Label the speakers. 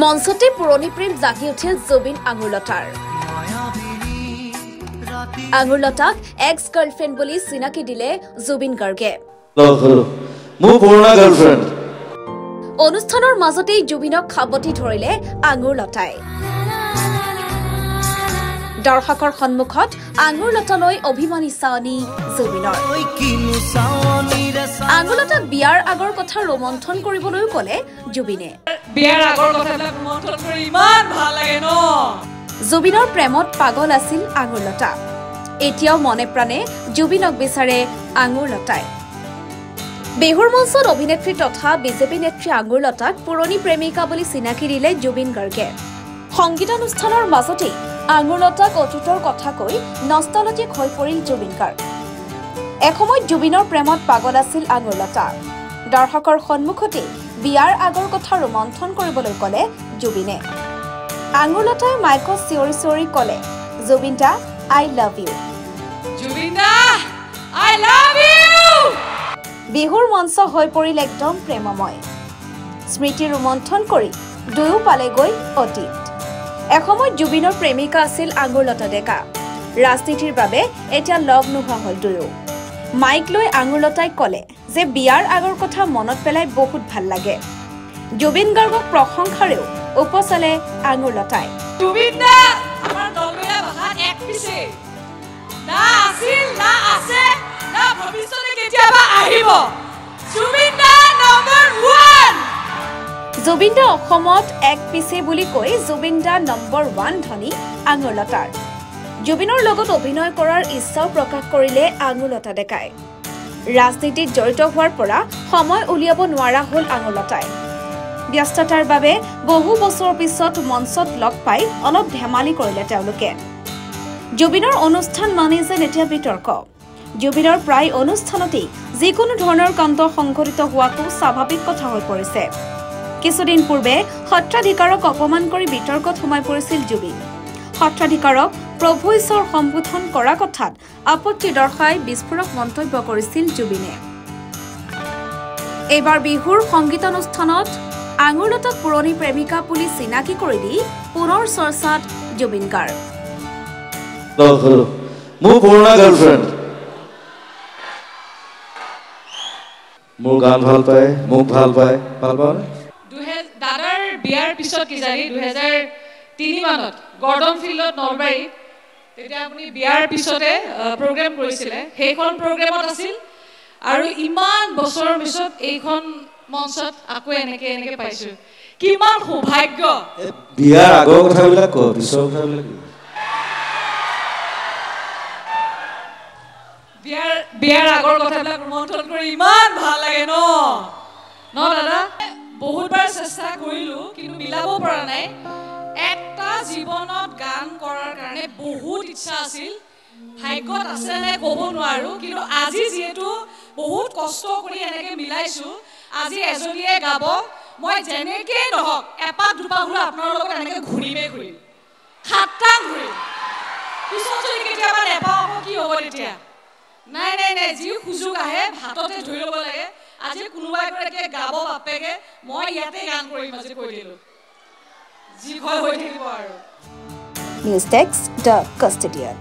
Speaker 1: মঞ্চতে পুৰণি প্ৰেম জাগি উঠিল জুবিন আঙুৰলতাৰ। আঙুৰলতাক এক্স গাৰ্লফ্ৰেণ্ড বুলি চিনাকি দিলে জুবিন গাৰ্গে। অনুষ্ঠানৰ মাজতেই জুবিনক খাবতি ধৰিলে আঙুৰলতাই। দৰ্শকৰ সন্মুখত আঙুৰলতালৈ অভিমানী চাৱনী জুবিনৰ। আঙুৰলতাক বিয়াৰ আগৰ কথা ৰোমন্থন কৰিবলৈও ক'লে জুবিনে।
Speaker 2: বিয়াৰ আগৰ কথাবিলাক ৰোমন্থন কৰি ইমান ভাল লাগে ন।
Speaker 1: জুবিনৰ প্ৰেমত পাগল আছিল আঙুৰলতা। এতিয়াও মনে প্ৰাণে জুবিনক বিচাৰে আঙুৰলতাই। বিহুৰ মঞ্চত অভিনেত্ৰী তথা বিজেপি নেত্ৰী আঙুৰলতাক পুৰণি প্ৰেমিকা বুলি চিনাকি দিলে জুবিন গাৰ্গে। সংগীতানুষ্ঠানৰ মাজতেই আঙুৰলতাক অতীতৰ কথা কৈ নষ্টালজিক হৈ পৰিল জুবিন গাৰ্গ। এসময়ত জুবিনৰ প্ৰেমত পাগল আছিল আঙুৰলতা। দৰ্শকৰ সন্মুখতেই বিয়াৰ আগৰ কথা ৰোমন্থন কৰিবলৈ ক'লে জুবিনে। আঙুৰলতাই মাইকত চিঞৰি চিঞৰি ক'লে, জুবিন দা আই লাভ ইউ।
Speaker 2: জুবিন দা আই লাভ ইউ।
Speaker 1: বিহুৰ মঞ্চ হৈ পৰিল একদম প্ৰেমময়। স্মৃতি ৰোমন্থন কৰি দুয়ো পালেগৈ অতীত। এসময়ত জুবিনৰ প্ৰেমিকা আছিল আঙুৰলতা ডেকা। ৰাজনীতিৰ বাবে এতিয়া লগ নোহোৱা হ'ল দুয়ো। মাইক লৈ আঙুৰলতাই ক'লে যে বিয়াৰ আগৰ কথা মনত পেলাই বহুত ভাল লাগে। জুবিন গাৰ্গক প্ৰশংসাৰেও উপচালে আঙুৰলতাই।
Speaker 2: জুবিন দা আমাৰ দলবেলা ভাষাত এক পিছে না আছিল না আছে না ভৱিষ্যতে কেতিয়াবা আহিব। জুবিন দা নম্বৰ 1।
Speaker 1: জুবিন দা অসমত এক পিছে বুলি কৈ জুবিন দা নম্বৰ 1 ধনী আঙুৰলতাৰ। জুবিনৰ লগত অভিনয় কৰাৰ ইচ্ছাও প্ৰকাশ কৰিলে আঙুৰলতা ডেকাই। ৰাজনীতিত জড়িত হোৱাৰ পৰা সময় উলিয়াব নোৱাৰা হ'ল আঙুৰলতাই। ব্যস্ততাৰ বাবে বহু বছৰ পিছত মঞ্চত লগ পাই অলপ ধেমালি কৰিলে তেওঁলোকে। জুবিনৰ অনুষ্ঠান মানে যেন এতিয়া বিতৰ্ক। জুবিনৰ প্ৰায় অনুষ্ঠানতেই যিকোনো ধৰণৰ কাণ্ড সংঘটিত হোৱাটো স্বাভাৱিক কথা হৈ পৰিছে। কিছুদিন পূৰ্বে সত্ৰাধিকাৰক অপমান কৰি বিতৰ্কত সোমাই পৰিছিল জুবিন। সত্ৰাধিকাৰক প্ৰভু ঈশ্বৰ সম্বোধন কৰা কথাত আপত্তি দৰ্শাই বিস্ফোৰক মন্তব্য কৰিছিল জুবিনে। এইবাৰ বিহুৰ সংগীতানুষ্ঠানত আঙুৰলতাক পুৰণি প্ৰেমিকা বুলি চিনাকি কৰি দি পুনৰ চৰ্চাত জুবিন গাৰ্গ।
Speaker 3: মোৰ পুৰণা গাৰ্লফ্ৰেণ্ড, মোৰ গান ভাল পায়, মোক ভাল পায়, ভাল পায়।
Speaker 2: দাদাৰ বিয়াৰ পিছত কিজানি 2003 মানত গৰ্ডন ফিল্ডত নলবাৰীত তেতিয়া আপুনি বিয়াৰ পিছতে প্ৰগ্ৰেম কৰিছিলে। সেইখন প্ৰগ্ৰেমত আছিল আৰু ইমান বছৰৰ পিছত এইখন মঞ্চত আকৌ এনেকে পাইছো। কিমান সৌভাগ্য।
Speaker 3: বিয়াৰ আগৰ কথাবিলাক ক, পিছৰ কথাবিলাক
Speaker 2: বিয়াৰ আগৰ কথাবিলাক ৰোমন্থন কৰি ইমান ভাল লাগে ন দাদা। বহুতবাৰ চেষ্টা কৰিলো কিন্তু মিলাব পৰা নাই। একটা জীৱনত গান কৰাৰ কাৰণে বহুত ইচ্ছা আছিল, ভাগ্যত আছে নে ক'ব নোৱাৰো। কিন্তু আজি যিহেতু বহুত কষ্ট কৰি এনেকে মিলাইছো, আজি এজনীয়ে গাব, মই যেনেকে নহওক এপাক দুপাক হ'লেও আপোনাৰ লগত এনেকে ঘূৰিম। খাটাং ঘূৰিম। পিছত যদি কেতিয়াবা নেপাওঁ কি হ'ব তেতিয়া? নাই যি সুযোগ আহে হাততে ধৰি ল'ব লাগে। আজি কোনোবা এগৰাকীয়ে গাব বাপেকে, মই ইয়াতে গান কৰিম আজি কৈ দিলো। যি হয় হৈ থাকিব আৰু।
Speaker 1: News desk, the কাষ্টেডিয়ান।